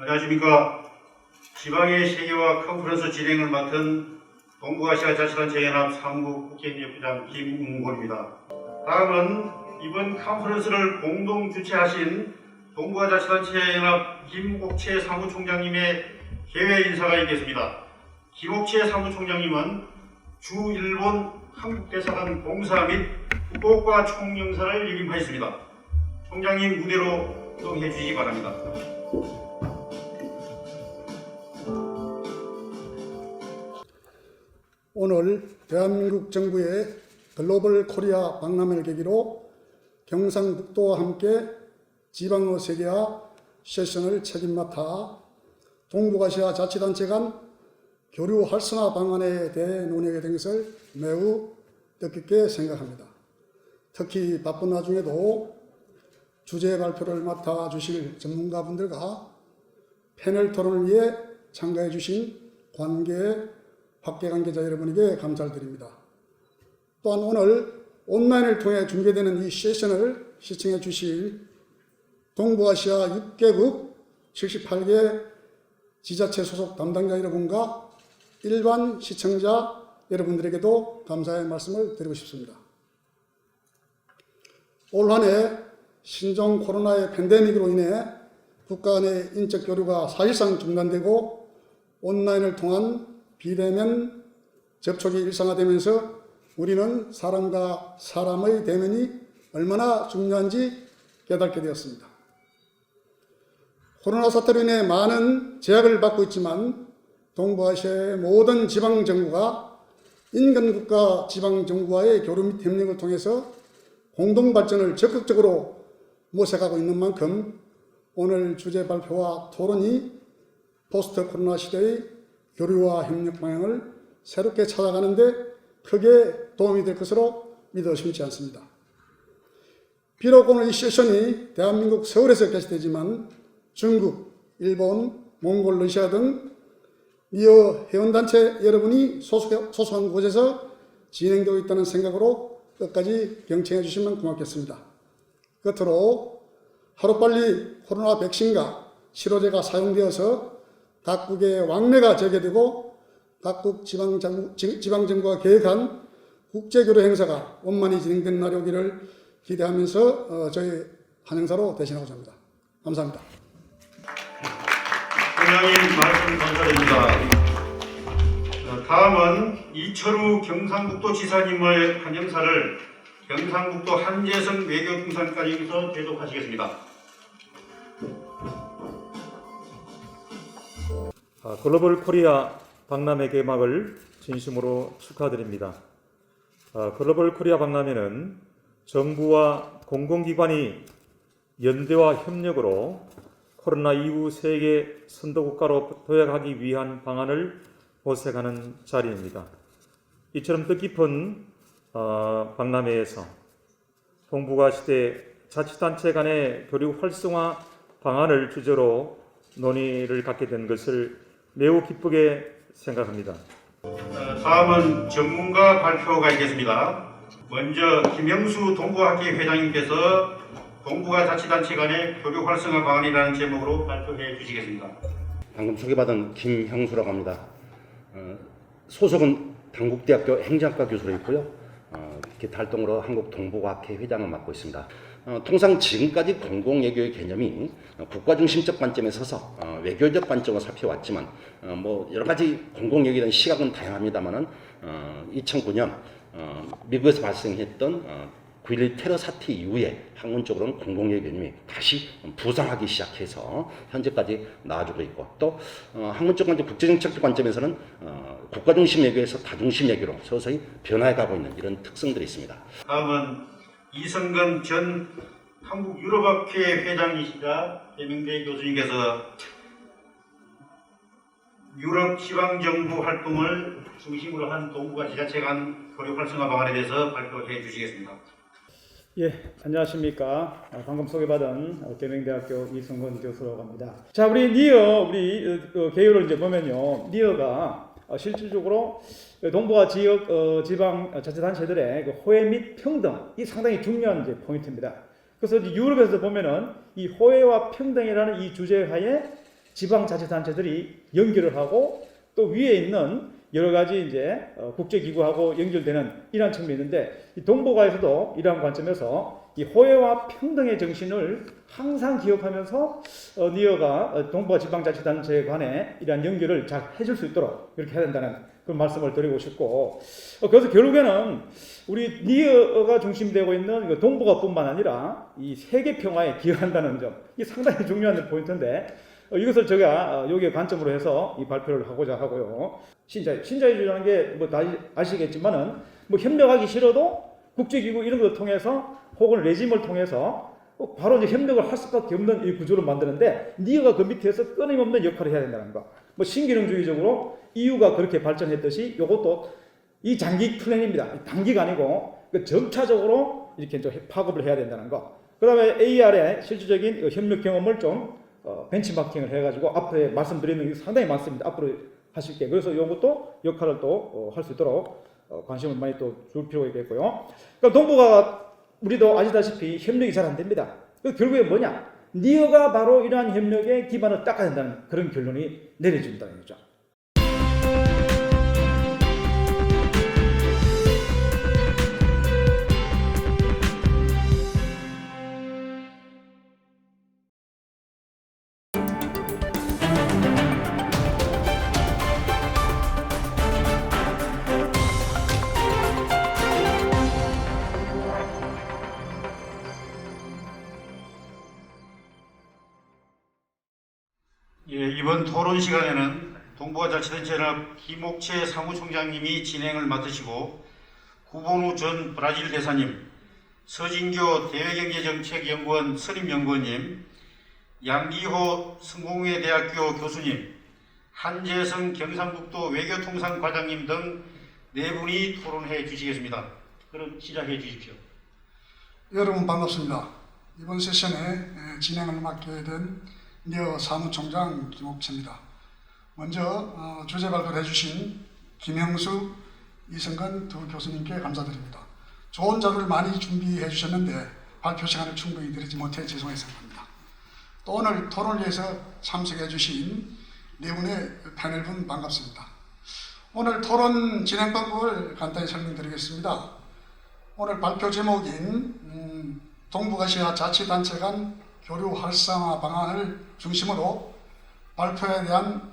안녕하십니까. 지방의 세계화 컨퍼런스 진행을 맡은 동북아시아 자치단체 연합 사무국 국제협력부장 김웅곤입니다. 다음은 이번 컨퍼런스를 공동 주최하신 동북아 자치단체 연합 김옥채 사무총장님의 개회 인사가 있겠습니다. 김옥채 사무총장님은 주 일본 한국대사관 공사 및 후쿠오카 총영사를 역임하였습니다. 총장님 무대로 이동해 주시기 바랍니다. 오늘 대한민국 정부의 글로벌 코리아 박람회를 계기로 경상북도와 함께 지방어 세계화 세션을 책임맡아 동북아시아 자치단체 간 교류 활성화 방안에 대해 논의하게 된 것을 매우 뜻깊게 생각합니다. 특히 바쁜 와중에도 주제 발표를 맡아주실 전문가분들과 패널 토론을 위해 참가해 주신 밖에 관계자 여러분에게 감사를 드립니다. 또한 오늘 온라인을 통해 중계되는 이 세션을 시청해 주실 동북아시아 6개국 78개 지자체 소속 담당자 여러분과 일반 시청자 여러분들에게도 감사의 말씀을 드리고 싶습니다. 올 한 해 신종 코로나의 팬데믹으로 인해 국가 간의 인적 교류가 사실상 중단되고 온라인을 통한 비대면 접촉이 일상화되면서 우리는 사람과 사람의 대면이 얼마나 중요한지 깨닫게 되었습니다. 코로나 사태로 인해 많은 제약을 받고 있지만 동북아시아의 모든 지방정부가 인근국가 지방정부와의 교류 및 협력을 통해서 공동발전을 적극적으로 모색하고 있는 만큼 오늘 주제 발표와 토론이 포스트 코로나 시대의 교류와 협력 방향을 새롭게 찾아가는데 크게 도움이 될 것으로 믿어 심지 않습니다. 비록 오늘 이 세션이 대한민국 서울에서 개최되지만 중국, 일본, 몽골, 러시아 등 니어 회원단체 여러분이 소속한 곳에서 진행되고 있다는 생각으로 끝까지 경청해 주시면 고맙겠습니다. 끝으로 하루빨리 코로나 백신과 치료제가 사용되어서 각국의 왕래가 재개되고 각국 지방정부가 계획한 국제교류 행사가 원만히 진행된 날이 오기를 기대하면서 저희 한행사로 대신하고자 합니다. 감사합니다. 총장님 말씀 감사드립니다. 다음은 이철우 경상북도 지사님의 한영사를 경상북도 한재성 외교통상과장님께서 대독하시겠습니다. 글로벌 코리아 박람회 개막을 진심으로 축하드립니다. 글로벌 코리아 박람회는 정부와 공공기관이 연대와 협력으로 코로나 이후 세계 선도국가로 도약하기 위한 방안을 모색하는 자리입니다. 이처럼 뜻깊은 박람회에서 동북아 시대 자치단체 간의 교류 활성화 방안을 주제로 논의를 갖게 된 것을 매우 기쁘게 생각합니다. 다음은 전문가 발표가 있겠습니다. 먼저 김영수 동북아학회 회장님께서 동북아 자치단체 간의 교류 활성화 방안이라는 제목으로 발표해 주시겠습니다. 방금 소개받은 김형수라고 합니다. 소속은 당국대학교 행정학과 교수로 있고요. 기타 활동으로 한국 동북아학회 회장을 맡고 있습니다. 통상 지금까지 공공외교의 개념이 국가중심적 관점에 서서 외교적 관점을 살펴왔지만 여러 가지 공공외교에 대한 시각은 다양합니다만은 2009년 미국에서 발생했던 9.11 테러 사태 이후에 학문적으로는 공공외교 개념이 다시 부상하기 시작해서 현재까지 나아지고 있고 또 학문적 관점, 국제정책적 관점에서는 국가중심 외교에서 다중심 외교로 서서히 변화해가고 있는 이런 특성들이 있습니다. 다음은 이성근 전 한국유럽학회 회장이시자 해명대 교수님께서 유럽 지방정부 활동을 중심으로 한 동북아 지자체 간 교류 활성화 방안에 대해서 발표해 주시겠습니다. 예, 안녕하십니까. 방금 소개받은 계명대학교 이성근 교수라고 합니다. 자, 우리 개요를 이제 보면요. 니어가 실질적으로 동북아 지역 지방 자치단체들의 호혜 및 평등, 이 상당히 중요한 이제 포인트입니다. 그래서 유럽에서 보면은 이 호혜와 평등이라는 이 주제하에 지방자치단체들이 연결을 하고 또 위에 있는 여러 가지 이제 국제기구하고 연결되는 이러한 측면이 있는데 이 동북아에서도 이러한 관점에서 이 호혜와 평등의 정신을 항상 기억하면서 니어가 동북아 지방자치단체 간에 이러한 연결을 잘 해줄 수 있도록 이렇게 해야 된다는 그런 말씀을 드리고 싶고 그래서 결국에는 우리 니어가 중심되고 있는 동북아뿐만 아니라 이 세계 평화에 기여한다는 점 이 상당히 중요한 포인트인데 이것을 제가 여기에 관점으로 해서 이 발표를 하고자 하고요. 신자유주의라는 게 뭐 다 아시겠지만은 뭐 협력하기 싫어도 국제기구 이런 걸 통해서 혹은 레짐을 통해서 바로 이제 협력을 할 수밖에 없는 이 구조를 만드는데 니어가 그 밑에서 끊임없는 역할을 해야 된다는 거. 뭐 신기능주의적으로 EU가 그렇게 발전했듯이 이것도 이 장기 플랜입니다. 단기가 아니고 점차적으로 이렇게 좀 파급을 해야 된다는 거. 그 다음에 AR의 실질적인 협력 경험을 좀 벤치마킹을 해가지고 앞에 말씀드리는 게 상당히 많습니다. 앞으로 하실게. 그래서 이것도 역할을 또 할 수 있도록 관심을 많이 또 줄 필요가 있겠고요. 그러니까 동북아가 우리도 아시다시피 협력이 잘 안 됩니다. 그 결국에 뭐냐? 니어가 바로 이러한 협력의 기반을 닦아야 된다는 그런 결론이 내려진다는 거죠. 예, 이번 토론 시간에는 동북아자치단체연합 김옥채 사무총장님이 진행을 맡으시고 구본우 전 브라질 대사님, 서진교 대외경제정책연구원 선임연구원님, 양기호 성공회대학교 교수님, 한재성 경상북도 외교통상과장님 등 네 분이 토론해 주시겠습니다. 그럼 시작해 주십시오. 여러분 반갑습니다. 이번 세션에 진행을 맡게 된 니어 사무총장 김옥채입니다. 먼저 주제 발표를 해주신 김형수, 이성근 두 교수님께 감사드립니다. 좋은 자료를 많이 준비해 주셨는데 발표 시간을 충분히 드리지 못해 죄송하게 생각합니다. 또 오늘 토론을 위해서 참석해 주신 네 분의 패널분 반갑습니다. 오늘 토론 진행 방법을 간단히 설명드리겠습니다. 오늘 발표 제목인 동북아시아 자치단체 간 교류 활성화 방안을 중심으로 발표에 대한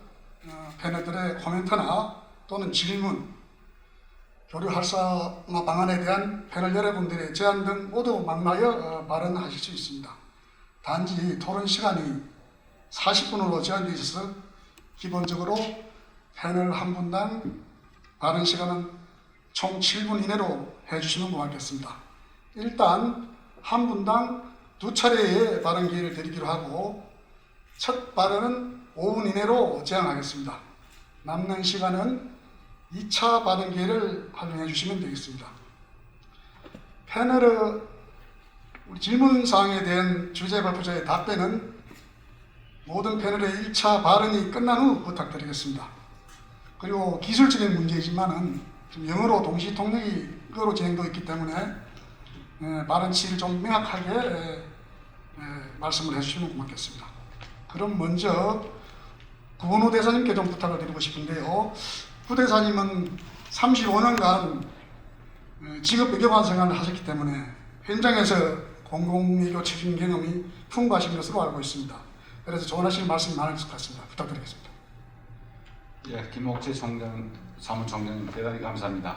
패널들의 코멘트나 또는 질문, 교류 활성화 방안에 대한 패널 여러분들의 제안 등 모두 망라하여 발언하실 수 있습니다. 단지 토론 시간이 40분으로 제한되어 있어서 기본적으로 패널 한 분당 발언 시간은 총 7분 이내로 해주시면 고맙겠습니다. 일단 한 분당 두 차례의 발언 기회를 드리기로 하고 첫 발언은 5분 이내로 제한하겠습니다. 남는 시간은 2차 발언 기회를 활용해 주시면 되겠습니다. 패널의 우리 질문 사항에 대한 주제 발표자의 답변은 모든 패널의 1차 발언이 끝난 후 부탁드리겠습니다. 그리고 기술적인 문제이지만은 좀 영어로 동시 통역으로 진행되어 있기 때문에 발언 시를 좀 명확하게 말씀을 해주시면 고맙겠습니다. 그럼 먼저 구본우 대사님께 좀 부탁을 드리고 싶은데요. 구 대사님은 35년간 직업 외교관 생활을 하셨기 때문에 현장에서 공공외교 책임 경험이 풍부하신 것으로 알고 있습니다. 그래서 조언하시는 말씀이 많을 것 같습니다. 부탁드리겠습니다. 예, 김옥채 사무총장님 대단히 감사합니다.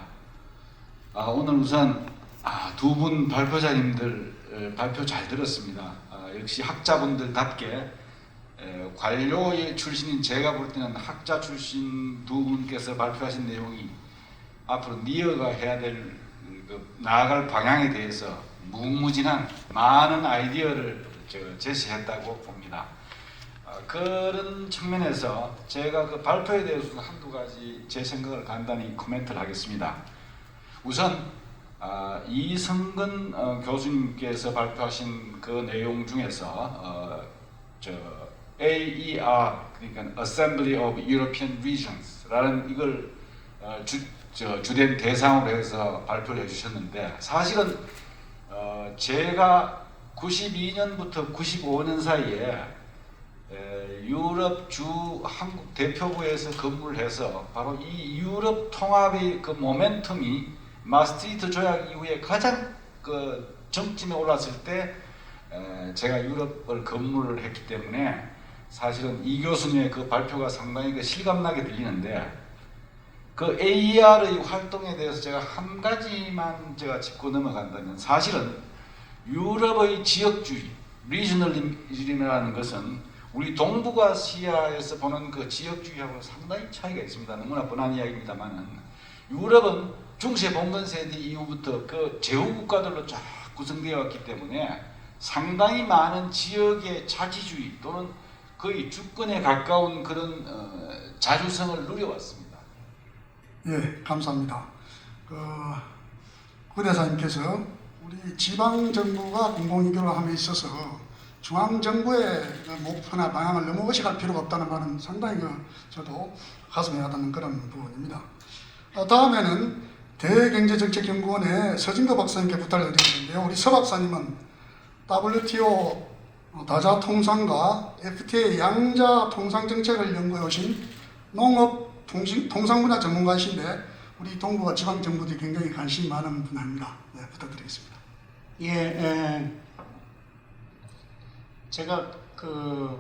오늘 우선 두 분 발표자님들 발표 잘 들었습니다. 역시 학자분들답게 관료 출신인 제가 볼 때는 학자 출신 두 분께서 발표하신 내용이 앞으로 니어가 해야 될 나아갈 방향에 대해서 무궁무진한 많은 아이디어를 제시했다고 봅니다. 그런 측면에서 제가 그 발표에 대해서 한두 가지 제 생각을 간단히 코멘트를 하겠습니다. 우선 이성근 교수님께서 발표하신 그 내용 중에서 AER, 그러니까 Assembly of European Regions라는 이걸 주된 대상으로 해서 발표를 해주셨는데 사실은 제가 92년부터 95년 사이에 유럽 주 한국 대표부에서 근무를 해서 바로 이 유럽 통합의 그 모멘텀이 마스트리히트 조약 이후에 가장 그 정점에 올랐을 때 제가 유럽을 근무를 했기 때문에 사실은 이 교수님의 그 발표가 상당히 그 실감나게 들리는데, 그 AER의 활동에 대해서 제가 한 가지만 제가 짚고 넘어간다면, 사실은 유럽의 지역주의, 리저널리즘이라는 것은 우리 동북아시아에서 보는 그 지역주의하고는 상당히 차이가 있습니다. 너무나 뻔한 이야기입니다만은, 유럽은 중세 봉건 세대 이후부터 그 제후국가들로 쫙 구성되어 왔기 때문에 상당히 많은 지역의 자치주의 또는 거의 주권에 가까운 그런 자주성을 누려왔습니다. 예, 감사합니다. 구대사님께서 우리 지방 정부가 공공유교를 함에 있어서 중앙 정부의 목표나 방향을 너무 의식할 필요가 없다는 말은 상당히 저도 가슴에 와닿는 그런 부분입니다. 다음에는 대경제정책연구원의 서진거 박사님께 부탁을 드리는데요. 우리 서 박사님은 WTO 다자 통상과 FTA 양자 통상 정책을 연구해 오신 농업 통상 분야 전문가이신데, 우리 동북아 지방 정부들이 굉장히 관심이 많은 분야입니다. 네, 부탁드리겠습니다. 예, 제가 그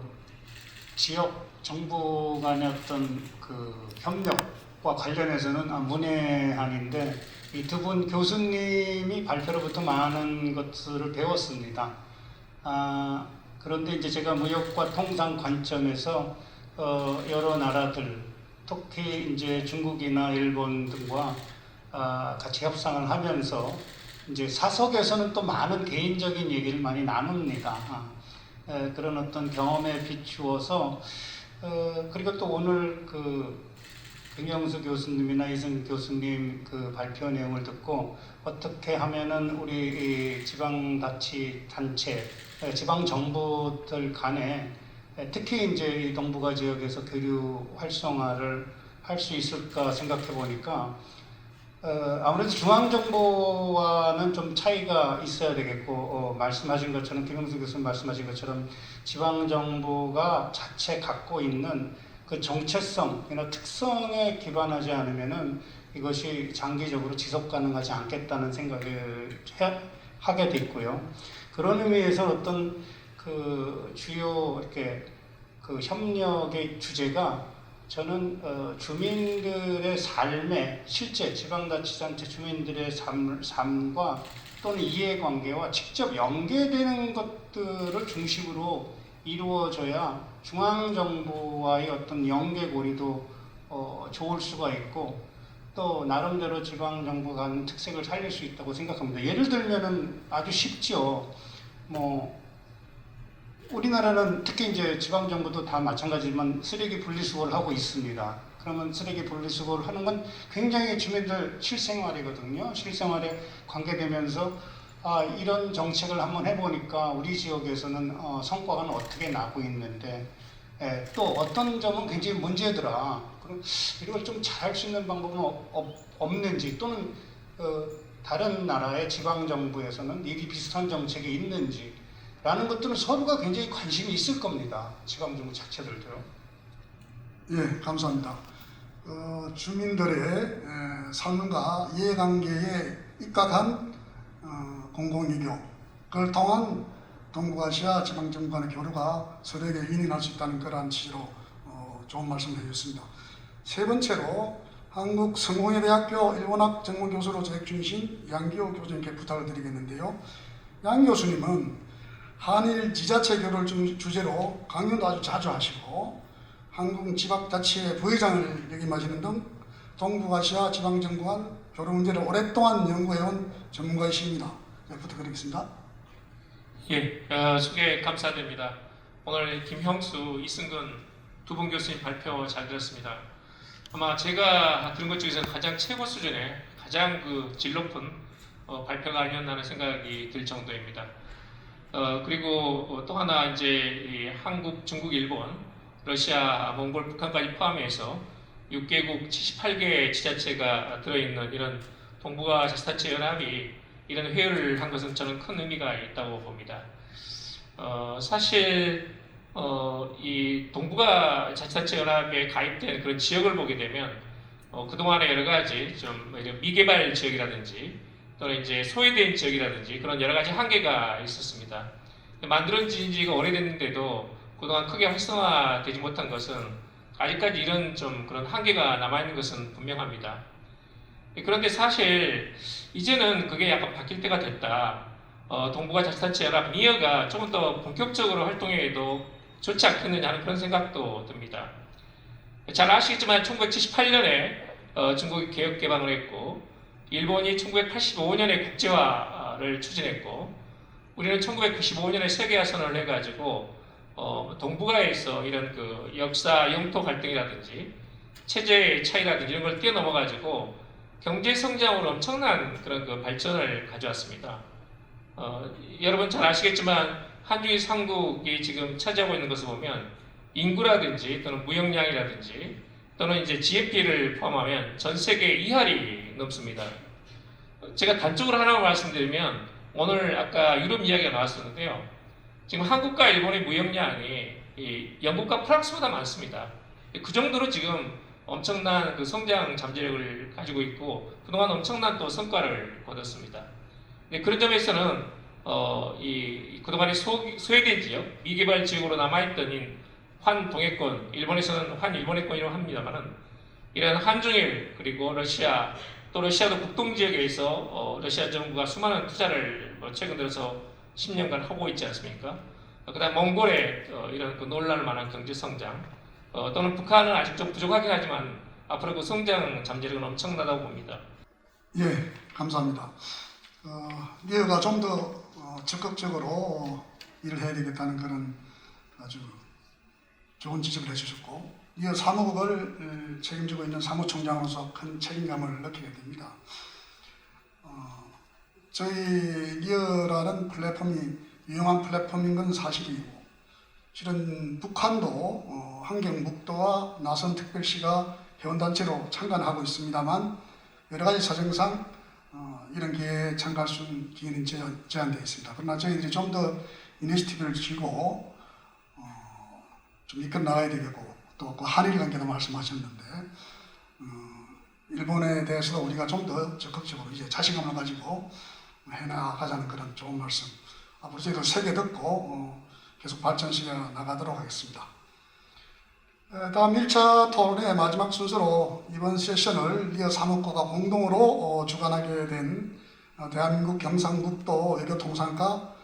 지역 정부 간의 어떤 그 협력과 관련해서는 문외한인데, 이 두 분 교수님이 발표로부터 많은 것들을 배웠습니다. 그런데 이제 제가 무역과 통상 관점에서 여러 나라들, 특히 이제 중국이나 일본 등과 같이 협상을 하면서 이제 사석에서는 또 많은 개인적인 얘기를 많이 나눕니다. 그런 어떤 경험에 비추어서 그리고 또 오늘 그 김형수 교수님이나 이승 교수님 그 발표 내용을 듣고 어떻게 하면은 우리 지방자치단체, 지방정부들 간에 특히 이제 이 동북아 지역에서 교류 활성화를 할 수 있을까 생각해 보니까 아무래도 중앙정부와는 좀 차이가 있어야 되겠고, 말씀하신 것처럼 김영수 교수님 말씀하신 것처럼 지방정부가 자체 갖고 있는 그 정체성이나 특성에 기반하지 않으면은 이것이 장기적으로 지속 가능하지 않겠다는 생각을 하게 됐고요. 그런 의미에서 어떤 그 주요 이렇게 그 협력의 주제가 저는 주민들의 삶에 실제 지방자치단체 주민들의 삶과 또는 이해관계와 직접 연계되는 것들을 중심으로 이루어져야 중앙정부와의 어떤 연계고리도 좋을 수가 있고, 또 나름대로 지방정부가 하는 특색을 살릴 수 있다고 생각합니다. 예를 들면은 아주 쉽죠. 우리나라는 특히 이제 지방정부도 다 마찬가지지만 쓰레기 분리수거를 하고 있습니다. 그러면 쓰레기 분리수거를 하는 건 굉장히 주민들 실생활이거든요. 실생활에 관계되면서 이런 정책을 한번 해보니까 우리 지역에서는 성과가 어떻게 나고 있는데, 또 어떤 점은 굉장히 문제더라. 그럼 이걸 좀 잘할 수 있는 방법은 없는지, 또는 다른 나라의 지방정부에서는 일이 비슷한 정책이 있는지 라는 것들은 서로가 굉장히 관심이 있을 겁니다. 지방정부 자체들도요. 예, 감사합니다. 주민들의 삶과 이해관계에 입각한 공공유교, 그걸 통한 동북아시아 지방정부 간의 교류가 서로에게 윈윈할 수 있다는 그러한 취지로 좋은 말씀을 해주셨습니다. 세 번째로 한국성공회대학교 일본학 전문교수로 재직 중이신 양기호 교수님께 부탁을 드리겠는데요. 양 교수님은 한일 지자체 교류를 주제로 강연도 아주 자주 하시고, 한국 지방자치회 부회장을 역임하시는 등 동북아시아 지방정부 간 교류 문제를 오랫동안 연구해온 전문가이십니다. 네, 부탁드리겠습니다. 예, 소개 감사드립니다. 오늘 김형수, 이승근 두 분 교수님 발표 잘 들었습니다. 아마 제가 들은 것 중에서 가장 최고 수준의 가장 그 질 높은 발표가 아니었나 하는 생각이 들 정도입니다. 그리고 또 하나 이제 이 한국, 중국, 일본, 러시아, 몽골, 북한까지 포함해서 6개국 78개 지자체가 들어있는 이런 동북아 자치단체 연합이 이런 회의를 한 것은 저는 큰 의미가 있다고 봅니다. 사실 이 동북아 자치단체 연합에 가입된 그런 지역을 보게 되면 그동안에 여러 가지 좀 미개발 지역이라든지 또는 이제 소외된 지역이라든지 그런 여러 가지 한계가 있었습니다. 만들어진 지가 오래됐는데도 그동안 크게 활성화되지 못한 것은 아직까지 이런 좀 그런 한계가 남아있는 것은 분명합니다. 그런데 사실 이제는 그게 약간 바뀔 때가 됐다. 동북아 자치단체 연합 니어가 조금 더 본격적으로 활동해도 좋지 않겠느냐 하는 그런 생각도 듭니다. 잘 아시겠지만 1978년에 중국이 개혁 개방을 했고 일본이 1985년에 국제화를 추진했고 우리는 1995년에 세계화 선언을 해가지고 동북아에서 이런 그 역사 영토 갈등이라든지 체제의 차이라든지 이런 걸 뛰어넘어가지고 경제 성장으로 엄청난 그런 그 발전을 가져왔습니다. 여러분 잘 아시겠지만 한중일 삼국이 지금 차지하고 있는 것을 보면 인구라든지 또는 무역량이라든지 또는 이제 GNP를 포함하면 전 세계 2할이 넘습니다. 제가 단적으로 하나만 말씀드리면 오늘 아까 유럽 이야기가 나왔었는데요. 지금 한국과 일본의 무역량이 이 영국과 프랑스보다 많습니다. 그 정도로 지금 엄청난 그 성장 잠재력을 가지고 있고 그동안 엄청난 또 성과를 거뒀습니다. 그런 점에서는 그동안의 소외된 지역, 미개발 지역으로 남아있던 환동해권, 일본에서는 환일본해권이라고 합니다만은 이런 한중일 그리고 러시아 또 러시아도 국동지역에서 러시아 정부가 수많은 투자를 최근 들어서 10년간 하고 있지 않습니까? 그다음 몽골의 이런 그 놀랄 만한 경제 성장 또는 북한은 아직 좀 부족하긴 하지만 앞으로 그 성장 잠재력은 엄청나다고 봅니다. 예, 감사합니다. 니어가 좀 더 적극적으로 일을 해야 되겠다는 그런 아주 좋은 지적을 해주셨고 니어 사무국을 책임지고 있는 사무총장으로서 큰 책임감을 느끼게 됩니다. 저희 니어라는 플랫폼이 유용한 플랫폼인 건 사실이고 실은 북한도 환경북도와 나선특별시가 회원단체로 참관하고 있습니다만 여러 가지 사정상 이런 기회에 참가할 수 있는 기회는 제한되어 있습니다. 그러나 저희들이 좀 더 이니시티브를 쥐고 좀 이끌어 나가야 되겠고 또 그 한일 관계도 말씀하셨는데 일본에 대해서도 우리가 좀 더 적극적으로 이제 자신감을 가지고 해나가자는 그런 좋은 말씀 앞으로 저희도 세게 듣고 계속 발전시켜 나가도록 하겠습니다. 다음 1차 토론의 마지막 순서로 이번 세션을 니어 사무과가 공동으로 주관하게 된 대한민국 경상북도 외교통상과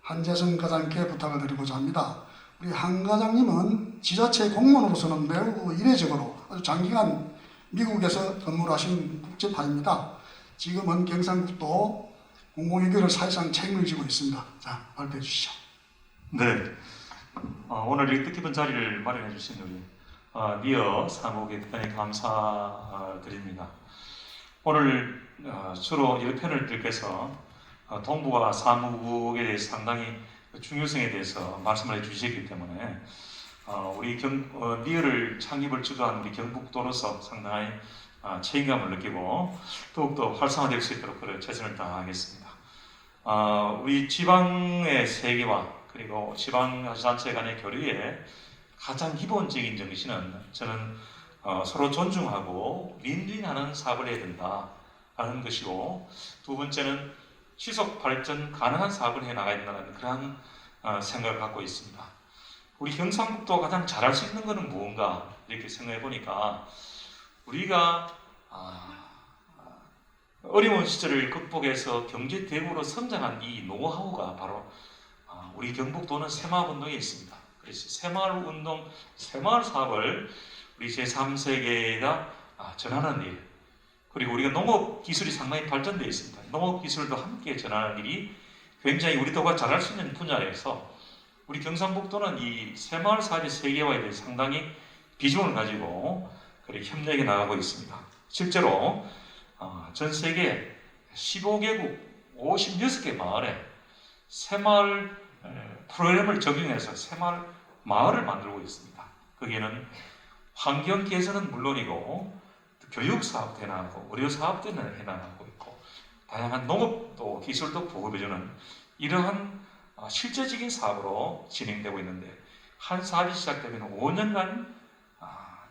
한재선 과장께 부탁을 드리고자 합니다. 우리 한 과장님은 지자체 공무원으로서는 매우 이례적으로 아주 장기간 미국에서 근무를 하신 국제파입니다. 지금은 경상북도 공공외교를 사실상 책임을 지고 있습니다. 자, 발표해 주시죠. 네, 오늘 이 뜻깊은 자리를 마련해 주신 우리 니어 사무국에 대단히 감사드립니다. 오늘 주로 이 패널들께서 동북아 사무국에 대해서 상당히 중요성에 대해서 말씀을 해주시기 때문에 우리 니어를 창립을 주도한 우리 경북도로서 상당히 책임감을 느끼고 더욱더 활성화될 수 있도록 최선을 다하겠습니다. 우리 지방의 세계화 그리고 지방자치단체 간의 교류의 가장 기본적인 정신은 저는 서로 존중하고 윈윈하는 사업을 해야 된다라는 것이고 두 번째는 지속 발전 가능한 사업을 해 나가야 된다는 그러한 생각을 갖고 있습니다. 우리 경상북도가 가장 잘할 수 있는 것은 무언가 이렇게 생각해 보니까 우리가 어려운 시절을 극복해서 경제 대국으로 성장한 이 노하우가 바로 우리 경북도는 새마을운동에 있습니다. 그래서 새마을운동, 새마을 사업을 우리 제3세계가 전하는 일 그리고 우리가 농업 기술이 상당히 발전되어 있습니다. 농업 기술도 함께 전하는 일이 굉장히 우리 도가 잘할 수 있는 분야에서 우리 경상북도는 이 새마을 사업의 세계화에 대해서 상당히 비중을 가지고 협력해 나가고 있습니다. 실제로 전 세계 15개국 56개 마을에 새마을 프로그램을 적용해서 새마을 마을을 만들고 있습니다. 거기에는 환경 개선은 물론이고 교육 사업도 해나가고 의료 사업도 해나가고 있고 다양한 농업도 기술도 보급해주는 이러한 실제적인 사업으로 진행되고 있는데 한 사업이 시작되면 5년간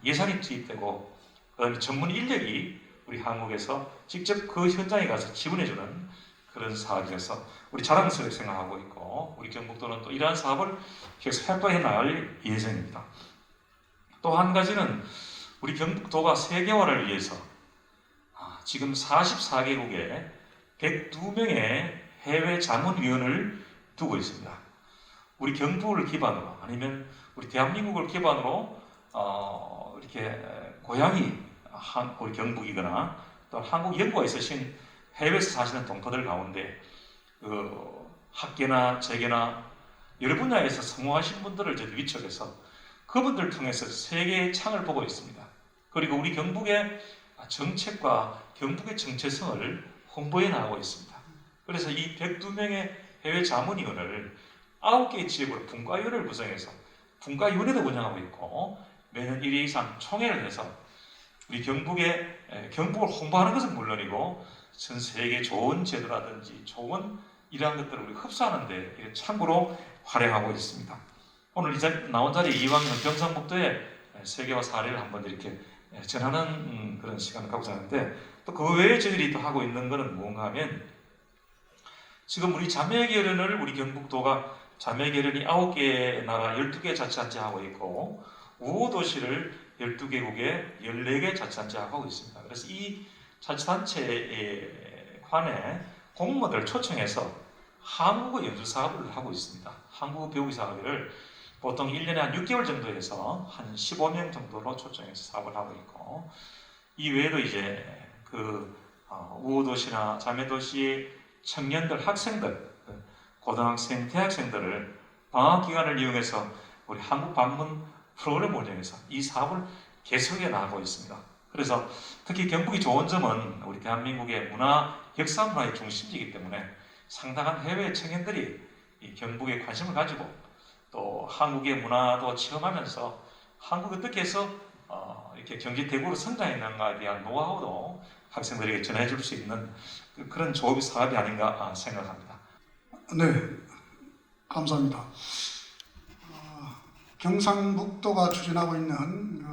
예산이 투입되고 그다음에 전문 인력이 우리 한국에서 직접 그 현장에 가서 지원해주는 그런 사업이어서 우리 자랑스럽게 생각하고 있고 우리 경북도는 또 이러한 사업을 계속 활발해 나갈 예정입니다. 또 한 가지는 우리 경북도가 세계화를 위해서 지금 44개국에 102명의 해외 자문위원을 두고 있습니다. 우리 경북을 기반으로 아니면 우리 대한민국을 기반으로 이렇게 고향이 우리 경북이거나 또 한국 연구가 있으신 해외에서 사시는 동포들 가운데 학계나 재계나 여러 분야에서 성공하신 분들을 저희 위촉해서 그분들 통해서 세계의 창을 보고 있습니다. 그리고 우리 경북의 정책과 경북의 정체성을 홍보해 나가고 있습니다. 그래서 이 102명의 해외 자문위원을 9개의 지역으로 분과위원회를 구성해서 분과위원회도 운영하고 있고 매년 1회 이상 총회를 해서 우리 경북을 홍보하는 것은 물론이고 전 세계 좋은 제도라든지 좋은 이러한 것들을 우리 흡수하는 데 참고로 활용하고 있습니다. 오늘 이제 나온 자리에 이왕이면 경상북도의 세계화 사례를 한번 이렇게 전하는 그런 시간을 갖고자 하는데 또 그 외에 저희들이 또 하고 있는 것은 뭔가 하면 지금 우리 자매결연을 우리 경북도가 자매결연이 9개 나라 12개 자치단체하고 있고 우호도시를 12개국에 14개 자치단체하고 있습니다. 그래서 이 자치단체에 관해 공무원들을 초청해서 한국어 연수 사업을 하고 있습니다. 한국어 배우기 사업을 보통 1년에 한 6개월 정도 해서 한 15명 정도로 초청해서 사업을 하고 있고 이 외에도 이제 우호도시나 자매도시 청년들, 학생들, 고등학생, 대학생들을 방학기간을 이용해서 우리 한국 방문 프로그램을 운영해서 이 사업을 계속해 나가고 있습니다. 그래서 특히 경북이 좋은 점은 우리 대한민국의 문화, 역사 문화의 중심지이기 때문에 상당한 해외 청년들이 이 경북에 관심을 가지고 또 한국의 문화도 체험하면서 한국이 어떻게 해서 이렇게 경제 대국으로 성장했는가에 대한 노하우도 학생들에게 전해줄 수 있는 그런 좋은 사업이 아닌가 생각합니다. 네, 감사합니다. 경상북도가 추진하고 있는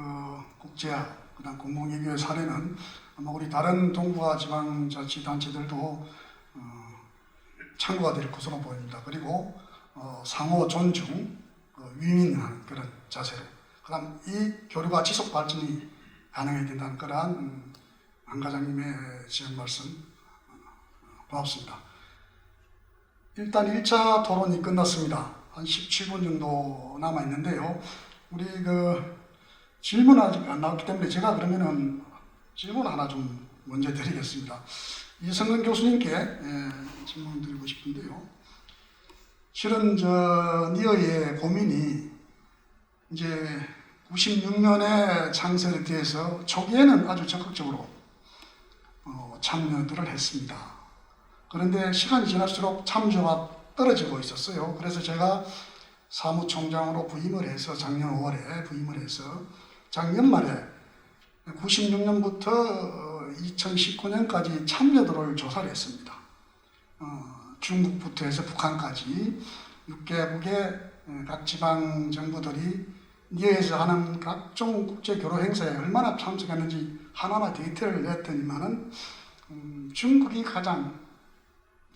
국제학, 그다음 공공외교의 사례는 아마 우리 다른 동부와 지방자치단체들도 참고가 될 것으로 보입니다. 그리고 상호 존중, 윈윈하는 그런 자세로. 그다음 이 교류가 지속 발전이 가능해야 된다는 그러한 안 과장님의 지원 말씀 고맙습니다. 일단 1차 토론이 끝났습니다. 한 17분 정도 남아 있는데요. 우리 질문 아직 안 나왔기 때문에 제가 그러면은 질문 하나 좀 먼저 드리겠습니다. 이성근 교수님께 질문 드리고 싶은데요. 실은 니어의 고민이 이제 96년에 창설에 대해서 초기에는 아주 적극적으로 참여들을 했습니다. 그런데 시간이 지날수록 참여가 떨어지고 있었어요. 그래서 제가 사무총장으로 부임을 해서 작년 5월에 부임을 해서 작년 말에 96년부터 2019년까지 참여도를 조사를 했습니다. 중국부터 해서 북한까지 6개국의 각 지방 정부들이 니어에서 하는 각종 국제 교류 행사에 얼마나 참석했는지 하나하나 데이터를 냈더니만은 중국이 가장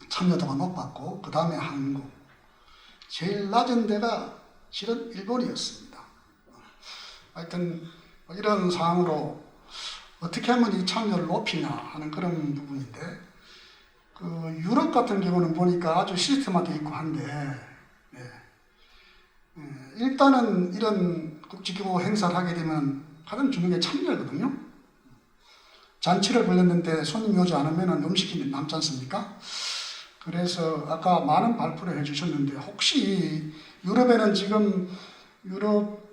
참여도가 높았고 그 다음에 한국, 제일 낮은 데가 실은 일본이었습니다. 하여튼 이런 상황으로 어떻게 하면 이 참여를 높이냐 하는 그런 부분인데 유럽 같은 경우는 보니까 아주 시스템화되어 있고 한데 일단은 이런 국제기구 행사를 하게 되면 가장 중요한 게 참여거든요. 잔치를 벌였는데 손님이 오지 않으면 음식이 남지 않습니까? 그래서 아까 많은 발표를 해주셨는데 혹시 유럽에는 지금 유럽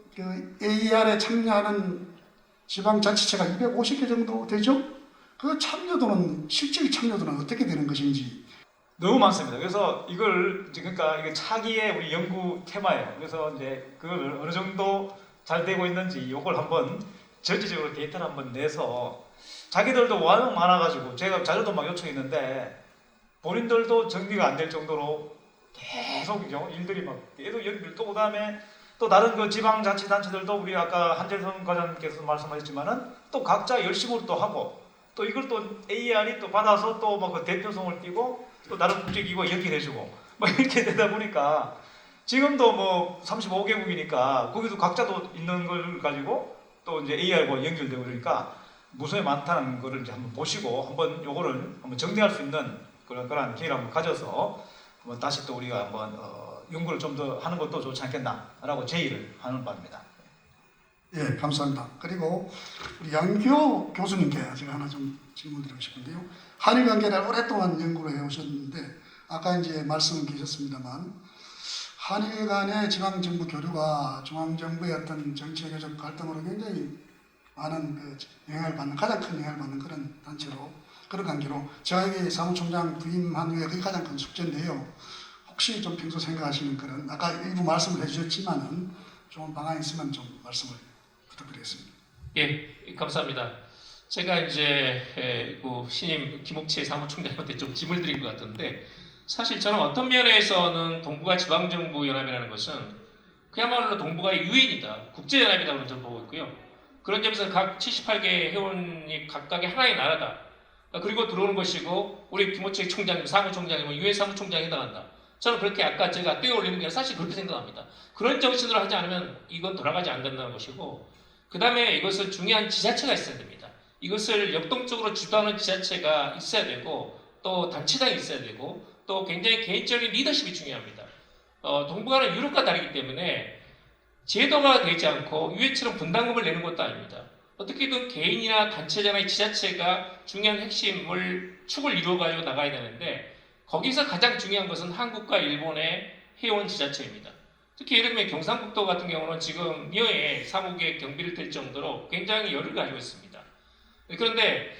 AER에 참여하는 지방자치체가 250개 정도 되죠? 그 참여도는 실질 참여도는 어떻게 되는 것인지. 너무 많습니다. 그래서 그러니까 이게 차기의 우리 연구 테마예요. 그래서 이제 그걸 어느 정도 잘 되고 있는지 이걸 한번 전체적으로 데이터를 한번 내서 자기들도 워낙 많아가지고 제가 자료도 막 요청했는데 본인들도 정리가 안 될 정도로 계속 일들이 막 계속 연결 또 그다음에 또 다른 그 지방자치단체들도 우리 아까 한재성 과장님께서 말씀하셨지만은 또 각자 열심으로 또 하고 또 이걸 또 AR이 또 받아서 또 뭐 그 대표성을 띠고 또 다른 국제기구와 연결해주고 뭐 이렇게 되다 보니까 지금도 뭐 35개국이니까 거기도 각자도 있는 걸 가지고 또 이제 AR과 연결되고 그러니까 무수히 많다는 거를 이제 한번 보시고 한번 요거를 한번 정리할 수 있는 그런 기회를 한번 가져서 한번 다시 또 우리가 한번 연구를 좀 더 하는 것도 좋지 않겠나라고 제의를 하는 바입니다. 예, 감사합니다. 그리고 우리 양교 교수님께 제가 하나 좀 질문드리고 싶은데요. 한일 관계를 오랫동안 연구를 해오셨는데 아까 이제 말씀은 계셨습니다만 한일 간의 지방정부 교류가 중앙정부의 어떤 정치외교적 갈등으로 굉장히 많은 그 영향을 받는 가장 큰 영향을 받는 그런 단체로 그런 관계로 저에게 사무총장 부임한 후에 그게 가장 큰 숙제인데요. 혹시 좀 평소 생각하시는 그런 아까 일부 말씀을 해주셨지만은 좋은 방안이 있으면 좀 말씀을 부탁드리겠습니다. 예, 감사합니다. 제가 이제 그 신임 김옥채 사무총장한테 좀 짐을 드린 것 같은데 사실 저는 어떤 면에서는 동북아 지방정부연합이라는 것은 그야말로 동북아의 유엔이다, 국제연합이라고 저는 보고 있고요. 그런 점에서 각 78개 회원이 각각의 하나의 나라다. 그리고 들어오는 것이고 우리 김옥채 총장님, 사무총장님은 유엔 사무총장에 해당한다. 저는 그렇게 아까 제가 떼어올리는 게 사실 그렇게 생각합니다. 그런 정신으로 하지 않으면 이건 돌아가지 않는다는 것이고 그 다음에 이것을 중요한 지자체가 있어야 됩니다. 이것을 역동적으로 주도하는 지자체가 있어야 되고 또 단체장이 있어야 되고 또 굉장히 개인적인 리더십이 중요합니다. 동북아는 유럽과 다르기 때문에 제도가 되지 않고 유엔처럼 분담금을 내는 것도 아닙니다. 어떻게든 개인이나 단체장의 지자체가 중요한 핵심을 축을 이루어가지고 나가야 되는데 거기서 가장 중요한 것은 한국과 일본의 회원 지자체입니다. 특히 예를 들면 경상북도 같은 경우는 지금 미어에 사무국의 경비를 댈 정도로 굉장히 열을 가지고 있습니다. 그런데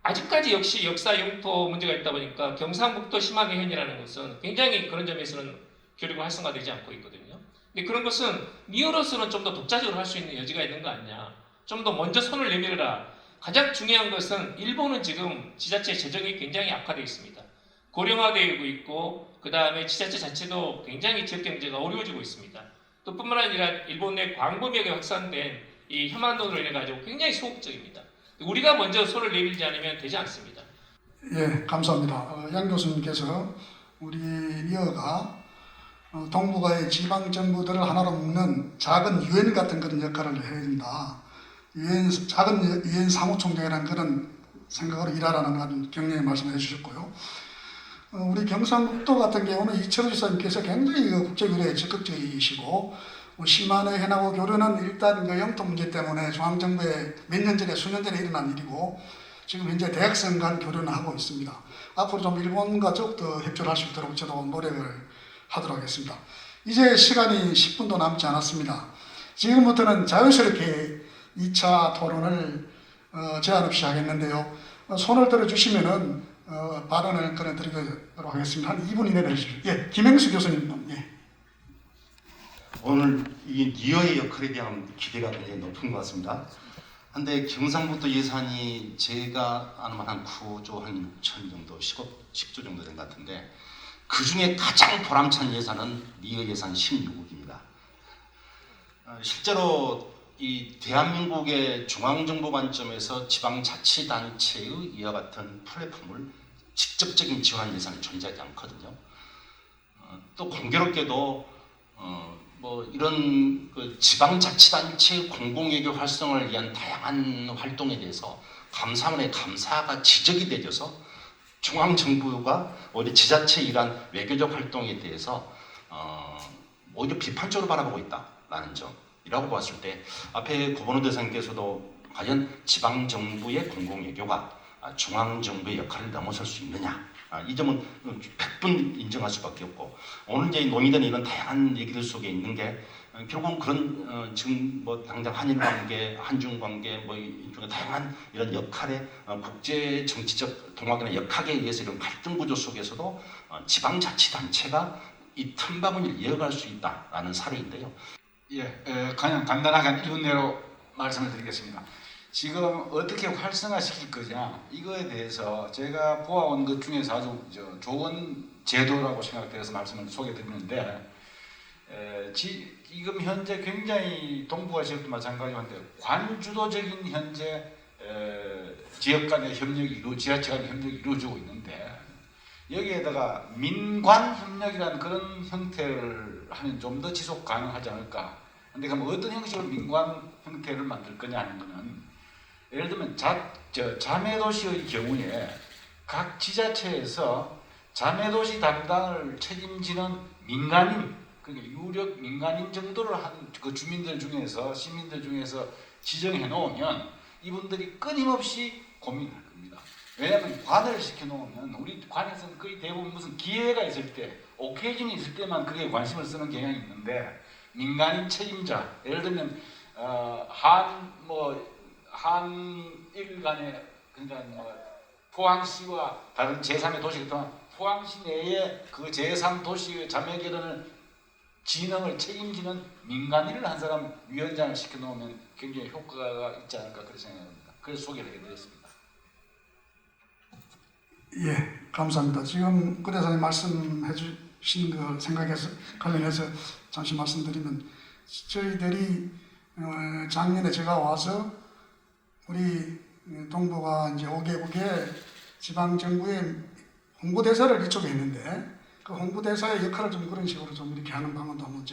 아직까지 역시 역사 영토 문제가 있다 보니까 경상북도 심화개헌이라는 것은 굉장히 그런 점에서는 교류가 활성화되지 않고 있거든요. 근데 그런 것은 미어로서는 좀 더 독자적으로 할 수 있는 여지가 있는 거 아니냐. 좀 더 먼저 손을 내밀어라. 가장 중요한 것은 일본은 지금 지자체 재정이 굉장히 악화되어 있습니다. 고령화되고 있고 그 다음에 지자체 자체도 굉장히 지역경제가 어려워지고 있습니다. 또 뿐만 아니라 일본 내 광범위하게 확산된 이 혐한론으로 인해 가지고 굉장히 소극적입니다. 우리가 먼저 손을 내밀지 않으면 되지 않습니다. 예, 감사합니다. 양 교수님께서 우리 미어가 동북아의 지방 정부들을 하나로 묶는 작은 유엔 같은 그런 역할을 해야 된다. 작은 유엔 사무총장이라는 그런 생각으로 일하라는 아주 격려의 말씀을 해주셨고요. 우리 경상북도 같은 경우는 이철우 지사님께서 굉장히 국제교류에 적극적이시고 심한의 해나고 교류는 일단 그 영토 문제 때문에 중앙정부에 몇 년 전에 수년 전에 일어난 일이고 지금 현재 대학생 간 교류는 하고 있습니다. 앞으로 좀 일본과 더욱더 협조를 할 수 있도록 저도 노력을 하도록 하겠습니다. 이제 시간이 10분도 남지 않았습니다. 지금부터는 자연스럽게 2차 토론을 제한 없이 하겠는데요. 손을 들어주시면은 발언을 꺼내드리도록 하겠습니다. 한 2분 이내로 해주십시오. 예, 김행수 교수님. 예. 오늘 이 니어의 역할에 대한 기대가 굉장히 높은 것 같습니다. 한데 경상북도 예산이 제가 아는 한 9조 한 6천 정도, 10조 정도 된 것 같은데 그 중에 가장 보람찬 예산은 니어 예산 16억입니다. 실제로 이 대한민국의 중앙정부 관점에서 지방자치단체의 이와 같은 플랫폼을 직접적인 지원하는 예산이 존재하지 않거든요. 또 공교롭게도 뭐 이런 그 지방자치단체의 공공외교 활성을 위한 다양한 활동에 대해서 감사원의 감사가 지적이 되어서 중앙정부가 오히려 지자체 이란 외교적 활동에 대해서 오히려 비판적으로 바라보고 있다라는 점이라고 봤을 때 앞에 구본호 대사님께서도 과연 지방정부의 공공외교가 중앙정부의 역할을 넘어설 수 있느냐, 이 점은 100분 인정할 수밖에 없고 오늘 이제 논의되는 이런 다양한 얘기들 속에 있는 게 결국은 그런 지금 뭐 당장 한일 관계, 한중 관계 뭐 이런 다양한 이런 역할의 국제 정치적 동학이나 역학에 의해서 이런 갈등 구조 속에서도 지방자치단체가 이 틈바구니를 이어갈 수 있다라는 사례인데요. 예, 그냥 간단하게 1분 내로 말씀을 드리겠습니다. 지금 어떻게 활성화시킬 거냐 이거에 대해서 제가 보아온 것 중에서 아주 좋은 제도라고 생각되어서 말씀을 소개드리는데 지금 현재 굉장히 동북아 지역도 마찬가지인데 관주도적인 현재 지역 간의 협력이 지자체 간의 협력이 이루어지고 있는데 여기에다가 민관 협력이라는 그런 형태를 하면 좀 더 지속 가능하지 않을까. 근데 그럼 어떤 형식으로 민관 형태를 만들 거냐 하는 거는 예를 들면 자매도시의 경우에 각 지자체에서 자매도시 담당을 책임지는 민간인, 그러니까 유력 민간인 정도를 한 그 주민들 중에서 시민들 중에서 지정해 놓으면 이분들이 끊임없이 고민할 겁니다. 왜냐하면 관을 시켜 놓으면 우리 관에서는 거의 대부분 무슨 기회가 있을 때, 오케이전이 있을 때만 그게 관심을 쓰는 경향이 있는데 민간인 책임자, 예를 들면 한일 간에 그러니까 포항시와 다른 제3의 도시가 동안 포항시 내에 그 제3도시의 자매결연을 진흥을 책임지는 민간인을 한 사람 위원장을 시켜놓으면 굉장히 효과가 있지 않을까 그렇게 생각합니다. 그래서 소개를 해드렸습니다. 예, 감사합니다. 지금 그 대사님 말씀해 주신 그 생각에서 관련해서 잠시 말씀드리면 저희들이 작년에 제가 와서 우리 동북아 이제 5개국의 지방정부의 홍보대사를 이쪽에 했는데 그 홍보대사의 역할을 좀 그런 식으로 좀 이렇게 하는 방안도 한번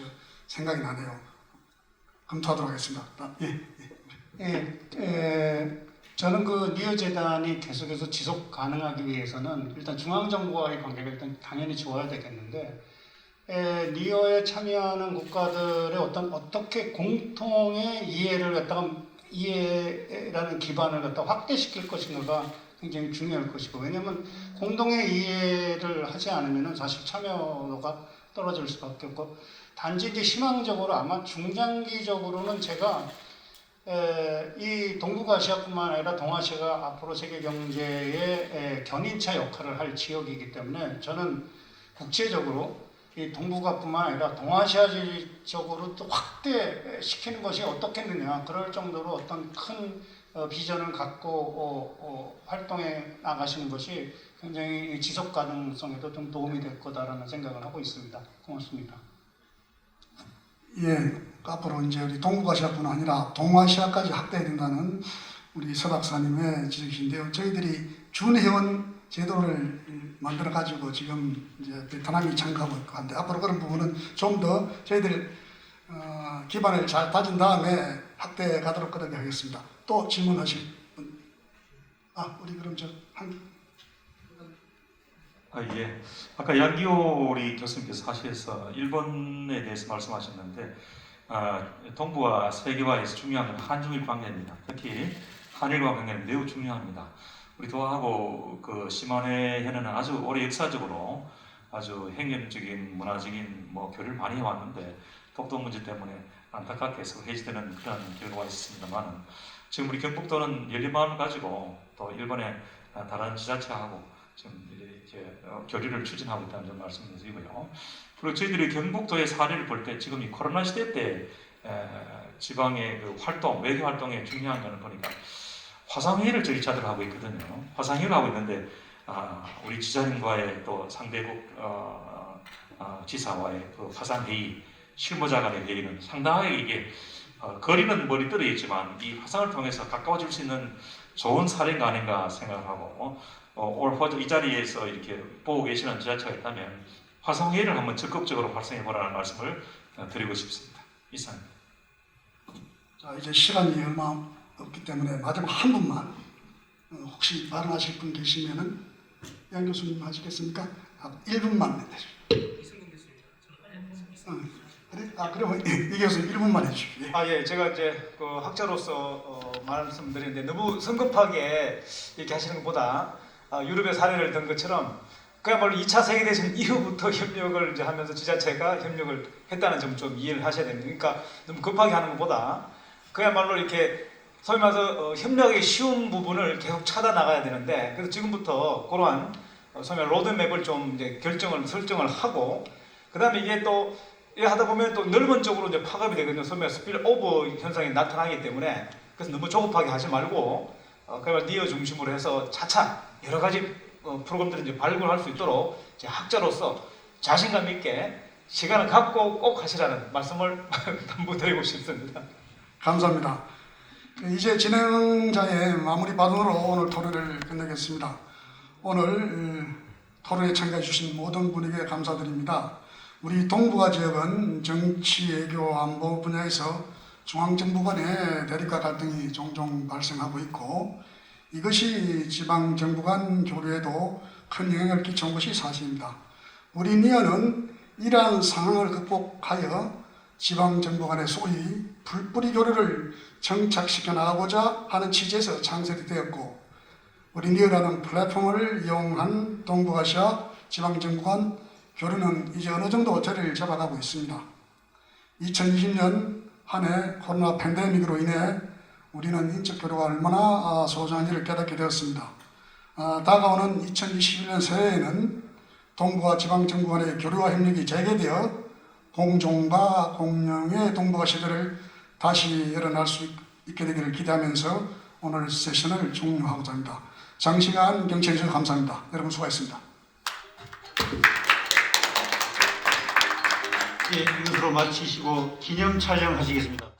생각이 나네요. 검토하도록 하겠습니다. 저는 그 니어 재단이 계속해서 지속 가능하기 위해서는 일단 중앙정부와의 관계가 일단 당연히 좋아야 되겠는데 니어에 참여하는 국가들의 어떻게 공통의 이해라는 기반을 갖다가 확대시킬 것인가가 굉장히 중요할 것이고, 왜냐하면 공동의 이해를 하지 않으면 사실 참여도가 떨어질 수밖에 없고, 단지 이제 희망적으로 아마 중장기적으로는 제가 이 동북아시아뿐만 아니라 동아시아가 앞으로 세계 경제의 견인차 역할을 할 지역이기 때문에 저는 국제적으로 이 동북아뿐만 아니라 동아시아적으로 또 확대시키는 것이 어떻겠느냐, 그럴 정도로 어떤 큰 비전을 갖고 활동해 나가시는 것이 굉장히 지속 가능성에도 좀 도움이 될 거다라는 생각을 하고 있습니다. 고맙습니다. 예, 앞으로 이제 우리 동북아시아뿐 아니라 동아시아까지 확대해야 된다는 우리 서 박사님의 지적이신데요. 저희들이 준회원 제도를 만들어 가지고 지금 이제 베트남이 참가하고 있고 한데 앞으로 그런 부분은 좀 더 저희들 기반을 잘 다진 다음에 확대해 가도록 그렇게 하겠습니다. 또 질문하실 분? 우리 그럼 예. 아까 양기호리 교수님께서 사실에서 일본에 대해서 말씀하셨는데 동북아 세계화에서 중요한 건 한중일 관계입니다. 특히 한일과 관계는 매우 중요합니다. 우리 도하고 그 시마네 현에는 아주 오래 역사적으로 아주 행정적인 문화적인 교류를 많이 해왔는데 독도 문제 때문에 안타깝게 계속 해지되는 그런 결과가 있습니다만 지금 우리 경북도는 열린 마음을 가지고 또 일본의 다른 지자체하고 지금 이렇게 교류를 추진하고 있다는 점 말씀드리고요. 그리고 저희들이 경북도의 사례를 볼 때 지금 이 코로나 시대 때 지방의 그 활동, 외교 활동에 중요한 거는 보니까 화상회의를 저희 자들 하고 있거든요. 화상회의를 하고 있는데 우리 지자님과의 또 상대국 지사와의 그 화상회의, 실무자 간의 회의는 상당하게 이게 거리는 멀리 떨어 있지만 이 화상을 통해서 가까워질 수 있는 좋은 사례가 아닌가 생각하고 올 이 자리에서 이렇게 보고 계시는 지자체가 있다면 화상회의를 한번 적극적으로 활성해 보라는 말씀을 드리고 싶습니다. 이상입니다. 자, 이제 시간이 얼마 없기 때문에 마지막 한 분만 혹시 발언하실 분 계시면은 양 교수님 하시겠습니까? 1분만 해주십시오. 이승근 교수님. 그래? 그러면 이 교수님 1분만 해주십시오. 예, 제가 이제 그 학자로서 말씀드리는데 너무 성급하게 이렇게 하시는 것보다 유럽의 사례를 든 것처럼 그야말로 2차 세계대전 이후부터 협력을 이제 하면서 지자체가 협력을 했다는 점 좀 이해를 하셔야 됩니다. 그러니까 너무 급하게 하는 것보다 그야말로 이렇게 소위 말해서 협력의 쉬운 부분을 계속 찾아 나가야 되는데, 그래서 지금부터 그러한 소위 말해 로드맵을 좀 이제 설정을 하고, 그 다음에 이게 또 하다 보면 또 넓은 쪽으로 이제 파급이 되거든요. 소위 말해 스필 오버 현상이 나타나기 때문에, 그래서 너무 조급하게 하지 말고 그야말로 니어 중심으로 해서 차차 여러 가지 프로그램들을 이제 발굴할 수 있도록 이제 학자로서 자신감 있게 시간을 갖고 꼭 하시라는 말씀을 당부드리고 싶습니다. 감사합니다. 이제 진행자의 마무리 발언으로 오늘 토론을 끝내겠습니다. 오늘 토론에 참가해 주신 모든 분에게 감사드립니다. 우리 동북아 지역은 정치, 외교, 안보 분야에서 중앙정부 간의 대립과 갈등이 종종 발생하고 있고 이것이 지방정부 간 교류에도 큰 영향을 끼쳐온 것이 사실입니다. 우리 니어는 이러한 상황을 극복하여 지방정부 간의 소위 불뿌리 교류를 정착시켜 나가고자 하는 취지에서 창설이 되었고 우리 니어라는 플랫폼을 이용한 동북아시아 지방정부 간 교류는 이제 어느 정도 자리를 잡아가고 있습니다. 2020년 한 해 코로나 팬데믹으로 인해 우리는 인적 교류가 얼마나 소중한지를 깨닫게 되었습니다. 다가오는 2021년 새해에는 동북아 지방정부 간의 교류와 협력이 재개되어 공정과 공영의 동북아 시대를 다시 일어날 수 있게 되기를 기대하면서 오늘 세션을 종료하고자 합니다. 장시간 경청해 주셔서 감사합니다. 여러분 수고하셨습니다. 예, 이것으로 마치시고 기념 촬영하시겠습니다.